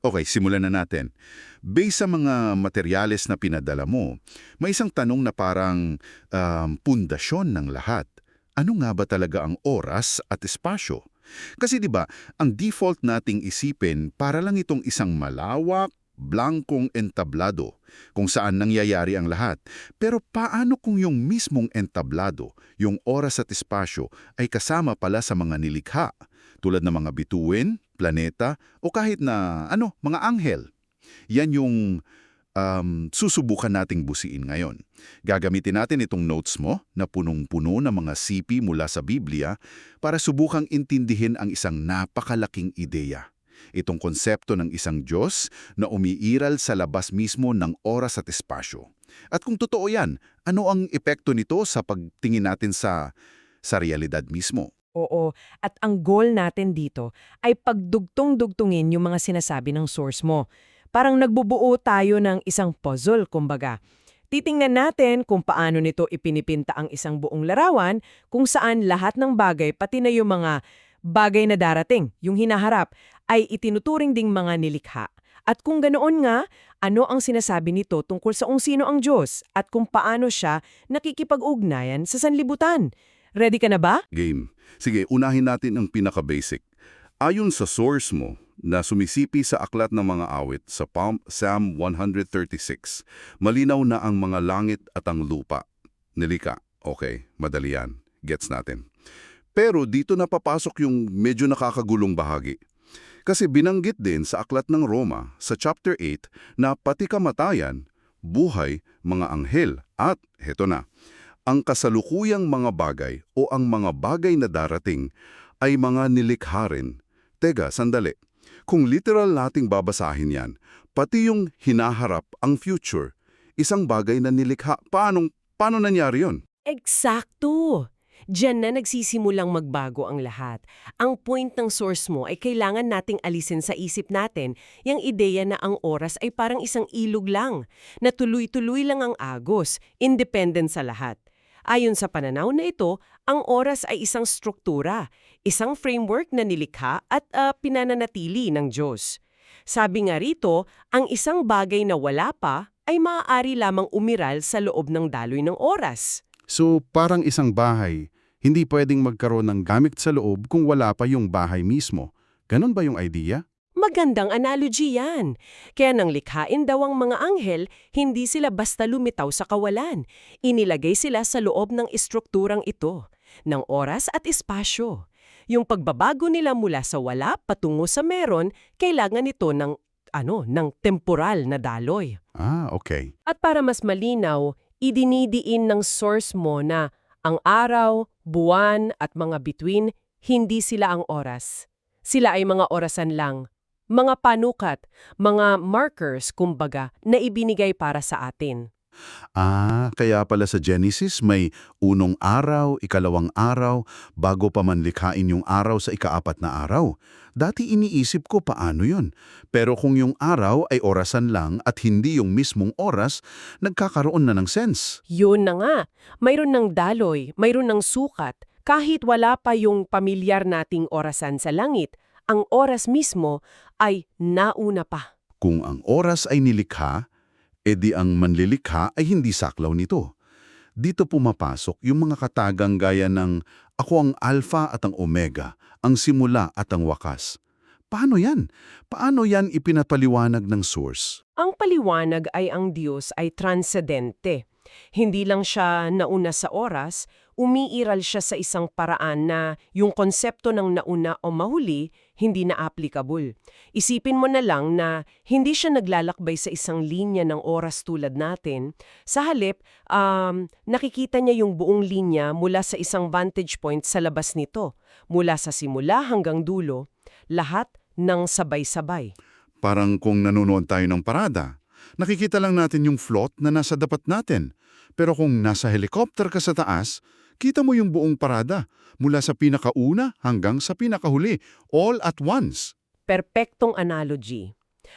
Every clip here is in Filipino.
Okay, simulan na natin. Based sa mga materyales na pinadala mo, may isang tanong na parang pundasyon ng lahat. Ano nga ba talaga ang oras at espasyo? Kasi 'di ba, ang default nating isipin para lang itong isang malawak, blankong entablado kung saan nangyayari ang lahat. Pero paano kung yung mismong entablado, yung oras at espasyo ay kasama pala sa mga nilikha, tulad ng mga bituin, planeta, o kahit na mga anghel? Yan yung susubukan nating busiin ngayon. Gagamitin natin itong notes mo na punong-puno ng mga sipi mula sa Biblia para subukang intindihin ang isang napakalaking ideya. Itong konsepto ng isang Diyos na umiiral sa labas mismo ng oras at espasyo. At kung totoo yan, ano ang epekto nito sa pagtingin natin sa realidad mismo? Oo, at ang goal natin dito ay pagdugtong-dugtungin yung mga sinasabi ng source mo. Parang nagbubuo tayo ng isang puzzle, kumbaga. Titingnan natin kung paano nito ipinipinta ang isang buong larawan kung saan lahat ng bagay, pati na yung mga bagay na darating, yung hinaharap, ay itinuturing ding mga nilikha. At kung ganoon nga, ano ang sinasabi nito tungkol sa kung sino ang Diyos at kung paano siya nakikipag-ugnayan sa sanlibutan? Ready ka na ba? Game. Sige, unahin natin ang pinaka-basic. Ayon sa source mo na sumisipi sa aklat ng mga awit sa Psalm 136, malinaw na ang mga langit at ang lupa. Nilika. Okay, madali yan. Gets natin. Pero dito na papasok yung medyo nakakagulong bahagi. Kasi binanggit din sa aklat ng Roma sa chapter 8 na pati kamatayan, buhay, mga anghel at, heto na, ang kasalukuyang mga bagay o ang mga bagay na darating ay mga nilikha rin. Teka, sandali. Kung literal nating babasahin yan, pati yung hinaharap, ang future, isang bagay na nilikha, paano nangyari yun? Eksakto! Diyan na nagsisimulang magbago ang lahat. Ang point ng source mo ay kailangan nating alisin sa isip natin yung ideya na ang oras ay parang isang ilog lang, na tuloy-tuloy lang ang agos, independent sa lahat. Ayon sa pananaw na ito, ang oras ay isang struktura, isang framework na nilikha at pinananatili ng Diyos. Sabi nga rito, ang isang bagay na wala pa ay maaari lamang umiral sa loob ng daloy ng oras. So, parang isang bahay, hindi pwedeng magkaroon ng gamit sa loob kung wala pa yung bahay mismo. Ganon ba yung idea? Magandang analogy yan. Kaya nang likhain daw ang mga anghel, hindi sila basta lumitaw sa kawalan. Inilagay sila sa loob ng istrukturang ito, ng oras at espasyo. Yung pagbabago nila mula sa wala patungo sa meron, kailangan ito ng temporal na daloy. Ah, okay. At para mas malinaw, idinidiin ng source mo na ang araw, buwan at mga bituin, hindi sila ang oras. Sila ay mga orasan lang. Mga panukat, mga markers, kumbaga, na ibinigay para sa atin. Ah, kaya pala sa Genesis may unong araw, ikalawang araw, bago pa man likhain yung araw sa ikaapat na araw. Dati iniisip ko paano yun. Pero kung yung araw ay orasan lang at hindi yung mismong oras, nagkakaroon na ng sense. Yun na nga, mayroon ng daloy, mayroon ng sukat, kahit wala pa yung pamilyar nating orasan sa langit, ang oras mismo ay nauna pa. Kung ang oras ay nilikha, edi ang manlilikha ay hindi saklaw nito. Dito pumapasok yung mga katagang gaya ng ako ang alpha at ang omega, ang simula at ang wakas. Paano yan? Paano yan ipinapaliwanag ng source? Ang paliwanag ay ang Diyos ay transcendente. Hindi lang siya nauna sa oras, umiiral siya sa isang paraan na yung konsepto ng nauna o mahuli hindi na applicable. Isipin mo na lang na hindi siya naglalakbay sa isang linya ng oras tulad natin. Sa halip, nakikita niya yung buong linya mula sa isang vantage point sa labas nito. Mula sa simula hanggang dulo, lahat ng sabay-sabay. Parang kung nanonood tayo ng parada, nakikita lang natin yung float na nasa dapat natin. Pero kung nasa helicopter ka sa taas, kita mo yung buong parada, mula sa pinakauna hanggang sa pinakahuli, all at once. Perpektong analogy.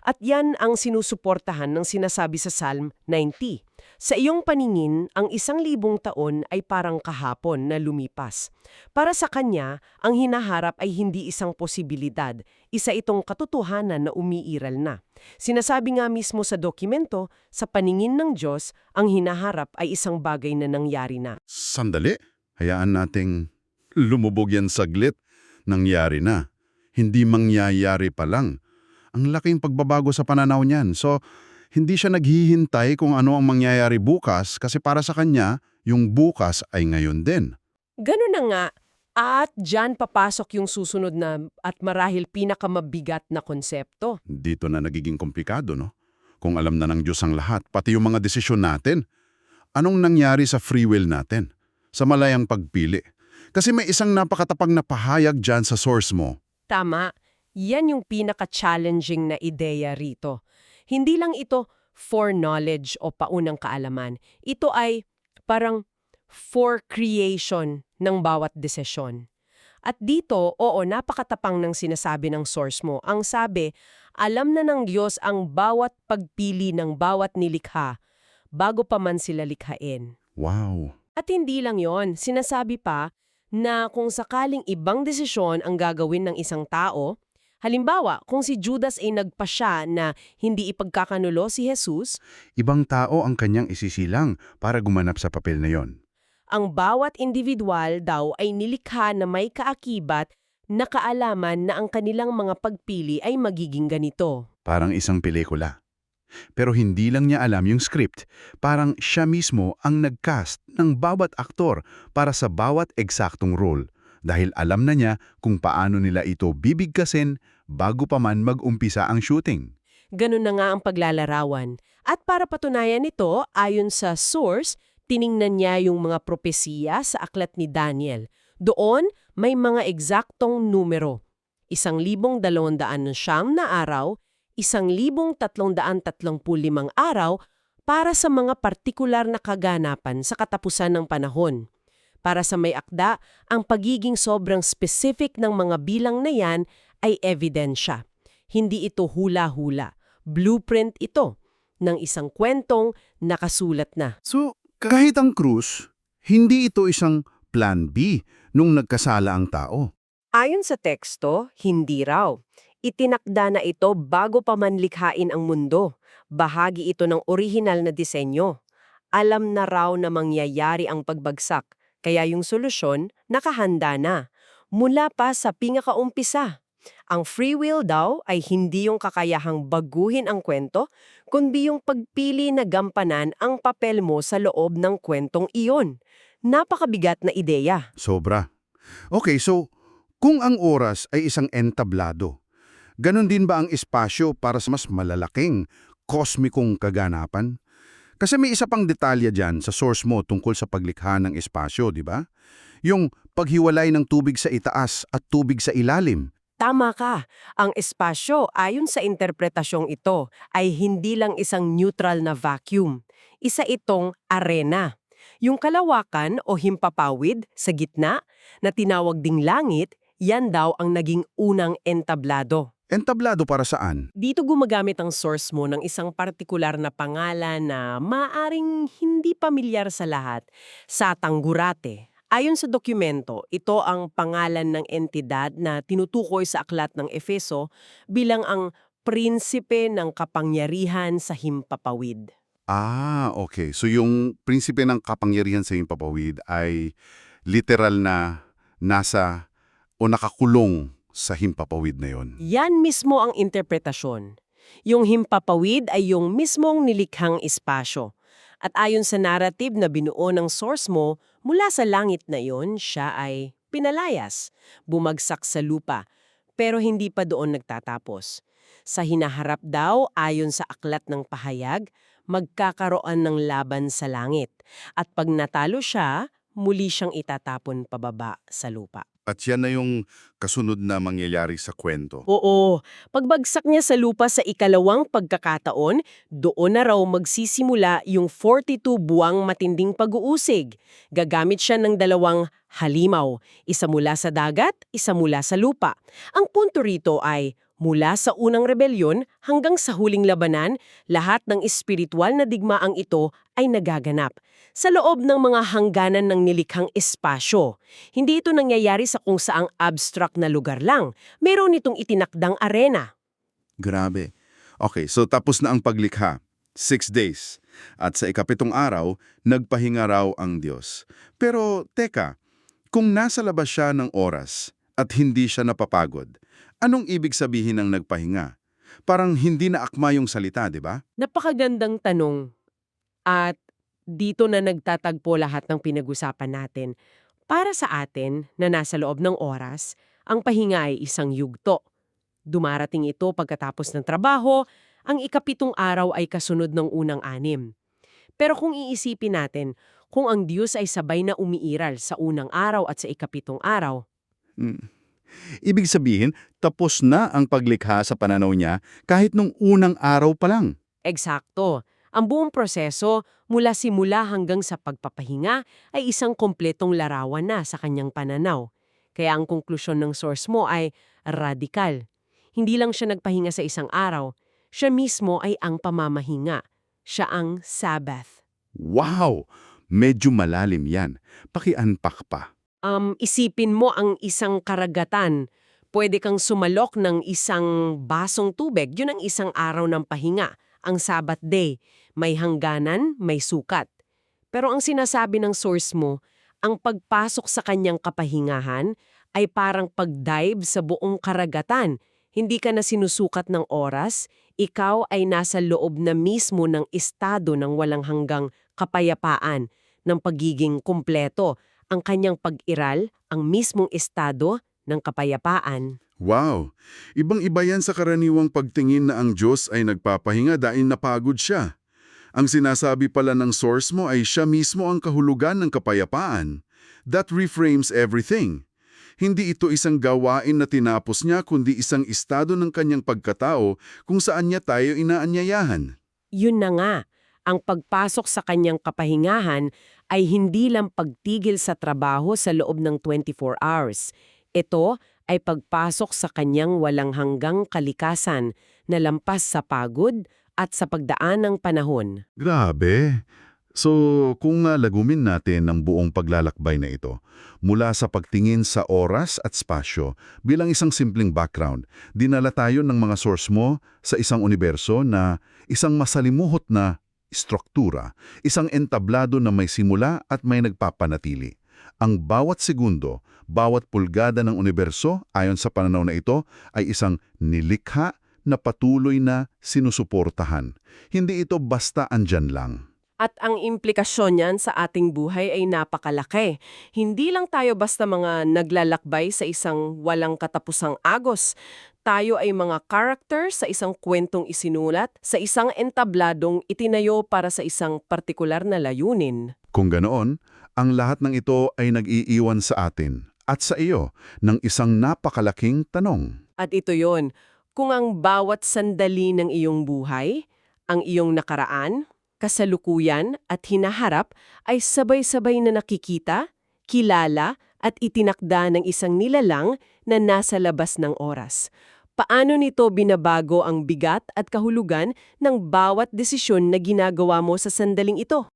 At yan ang sinusuportahan ng sinasabi sa Psalm 90. Sa iyong paningin, ang 1,000 taon ay parang kahapon na lumipas. Para sa kanya, ang hinaharap ay hindi isang posibilidad, isa itong katotohanan na umiiral na. Sinasabi nga mismo sa dokumento, sa paningin ng Diyos, ang hinaharap ay isang bagay na nangyari na. Sandali, hayaan nating lumubog yan saglit. Nangyari na. Hindi mangyayari pa lang. Ang laking pagbabago sa pananaw niyan. So, hindi siya naghihintay kung ano ang mangyayari bukas kasi para sa kanya, yung bukas ay ngayon din. Ganun na nga. At dyan papasok yung susunod na at marahil pinakamabigat na konsepto. Dito na nagiging komplikado, no? Kung alam na ng Diyos ang lahat, pati yung mga desisyon natin. Anong nangyari sa free will natin? Sa malayang pagpili? Kasi may isang napakatapang na pahayag dyan sa source mo. Tama. Yan yung pinaka-challenging na ideya rito. Hindi lang ito foreknowledge o paunang kaalaman. Ito ay parang for-creation ng bawat desisyon. At dito, oo, napakatapang ng sinasabi ng source mo. Ang sabi, alam na ng Diyos ang bawat pagpili ng bawat nilikha bago pa man sila likhain. Wow! At hindi lang yon, sinasabi pa na kung sakaling ibang desisyon ang gagawin ng isang tao, halimbawa, kung si Judas ay nagpasya na hindi ipagkakanulo si Jesus, Ibang tao ang kanyang isisilang para gumanap sa papel na yon. ang bawat individual daw ay nilikha na may kaakibat na kaalaman na ang kanilang mga pagpili ay magiging ganito. Parang isang pelikula. Pero hindi lang niya alam yung script. Parang siya mismo ang nag-cast ng bawat aktor para sa bawat eksaktong role. Dahil alam na niya kung paano nila ito bibigkasin bago pa man mag-umpisa ang shooting. Ganun na nga ang paglalarawan. At para patunayan ito, ayon sa source, tiningnan niya yung mga propesiya sa aklat ni Daniel. Doon, may mga eksaktong numero. 1,209 na araw, 1,335 araw para sa mga partikular na kaganapan sa katapusan ng panahon. Para sa may akda, ang pagiging sobrang specific ng mga bilang na yan ay ebidensya. Hindi ito hula-hula. Blueprint ito ng isang kwentong nakasulat na. So, kahit ang krus, hindi ito isang plan B nung nagkasala ang tao. Ayon sa teksto, hindi raw. Itinakda na ito bago pa man likhain ang mundo. Bahagi ito ng orihinal na disenyo. Alam na raw na mangyayari ang pagbagsak, kaya yung solusyon nakahanda na. Mula pa sa pinakaumpisa. Ang free will daw ay hindi yung kakayahang baguhin ang kwento, kundi yung pagpili na gampanan ang papel mo sa loob ng kwentong iyon. Napakabigat na ideya. Sobra. Okay, so kung ang oras ay isang entablado, ganon din ba ang espasyo para sa mas malalaking, kosmikong kaganapan? Kasi may isa pang detalye dyan sa source mo tungkol sa paglikha ng espasyo, di ba? Yung paghiwalay ng tubig sa itaas at tubig sa ilalim. Tama ka. Ang espasyo, ayon sa interpretasyong ito, ay hindi lang isang neutral na vacuum. Isa itong arena. Yung kalawakan o himpapawid sa gitna na tinawag ding langit, yan daw ang naging unang entablado. Entablado para saan? Dito gumagamit ang source mo ng isang partikular na pangalan na maaring hindi pamilyar sa lahat, Satanggurate. Ayon sa dokumento, ito ang pangalan ng entidad na tinutukoy sa aklat ng Efeso bilang ang prinsipe ng kapangyarihan sa himpapawid. Ah, okay. So yung prinsipe ng kapangyarihan sa himpapawid ay literal na nasa o nakakulong sa himpapawid na yon. Yan mismo ang interpretasyon. Yung himpapawid ay yung mismong nilikhang espasyo. At ayon sa narrative na binuo ng source mo, mula sa langit na yon, siya ay pinalayas, bumagsak sa lupa, pero hindi pa doon nagtatapos. Sa hinaharap daw, ayon sa aklat ng pahayag, magkakaroon ng laban sa langit. At pag natalo siya, muli siyang itatapon pababa sa lupa. At yan na yung kasunod na mangyayari sa kwento. Oo, pagbagsak niya sa lupa sa ikalawang pagkakataon, doon na raw magsisimula yung 42 buwang matinding pag-uusig. Gagamit siya ng 2 halimaw, isa mula sa dagat, isa mula sa lupa. Ang punto rito ay Mula sa unang rebelyon hanggang sa huling labanan, lahat ng espiritual na digmaang ito ay nagaganap sa loob ng mga hangganan ng nilikhang espasyo. Hindi ito nangyayari sa kung saang abstract na lugar lang. Meron itong itinakdang arena. Grabe. Okay, so tapos na ang paglikha. 6 days. At sa ikapitong araw, nagpahinga raw ang Diyos. Pero teka, kung nasa labas siya ng oras at hindi siya napapagod, anong ibig sabihin ng nagpahinga? Parang hindi na akma yung salita, di ba? Napakagandang tanong. At dito na nagtatagpo lahat ng pinag-usapan natin. Para sa atin na nasa loob ng oras, ang pahinga ay isang yugto. Dumarating ito pagkatapos ng trabaho, ang ikapitong araw ay kasunod ng unang 6. Pero kung iisipin natin, kung ang Diyos ay sabay na umiiral sa unang araw at sa ikapitong araw, Ibig sabihin, tapos na ang paglikha sa pananaw niya kahit nung unang araw pa lang. eksakto. Ang buong proseso, mula simula hanggang sa pagpapahinga, ay isang kompletong larawan na sa kanyang pananaw. Kaya ang konklusyon ng source mo ay radikal. Hindi lang siya nagpahinga sa isang araw, siya mismo ay ang pamamahinga. Siya ang Sabbath. Wow! Medyo malalim yan. Paki-unpack pa. Isipin mo ang isang karagatan. Pwede kang sumalok ng isang basong tubig. Yun ang isang araw ng pahinga, ang Sabbath day. May hangganan, may sukat. Pero ang sinasabi ng source mo, ang pagpasok sa kanyang kapahingahan ay parang pag-dive sa buong karagatan. Hindi ka na sinusukat ng oras, ikaw ay nasa loob na mismo ng estado ng walang hanggang kapayapaan, ng pagiging kumpleto. Ang kanyang pag-iral, ang mismong estado ng kapayapaan. Wow! Ibang-iba yan sa karaniwang pagtingin na ang Diyos ay nagpapahinga dahil napagod siya. Ang sinasabi pala ng source mo ay siya mismo ang kahulugan ng kapayapaan. That reframes everything. Hindi ito isang gawain na tinapos niya kundi isang estado ng kanyang pagkatao kung saan niya tayo inaanyayahan. Yun na nga, ang pagpasok sa kanyang kapahingahan ay hindi lang pagtigil sa trabaho sa loob ng 24 hours. Ito ay pagpasok sa kanyang walang hanggang kalikasan na lampas sa pagod at sa pagdaan ng panahon. Grabe! So, kung lagumin natin ang buong paglalakbay na ito, mula sa pagtingin sa oras at spasyo bilang isang simpleng background, dinala tayo ng mga source mo sa isang universo na isang masalimuhot na struktura, isang entablado na may simula at may nagpapanatili. Ang bawat segundo, bawat pulgada ng universo ayon sa pananaw na ito ay isang nilikha na patuloy na sinusuportahan. Hindi ito basta andyan lang. At ang implikasyon niyan sa ating buhay ay napakalaki. Hindi lang tayo basta mga naglalakbay sa isang walang katapusang agos. Tayo ay mga character sa isang kwentong isinulat, sa isang entabladong itinayo para sa isang partikular na layunin. Kung ganoon, ang lahat ng ito ay nag-iiwan sa atin at sa iyo ng isang napakalaking tanong. At ito yon, kung ang bawat sandali ng iyong buhay, ang iyong nakaraan, kasalukuyan at hinaharap ay sabay-sabay na nakikita, kilala at itinakda ng isang nilalang na nasa labas ng oras. Paano nito binabago ang bigat at kahulugan ng bawat desisyon na ginagawa mo sa sandaling ito?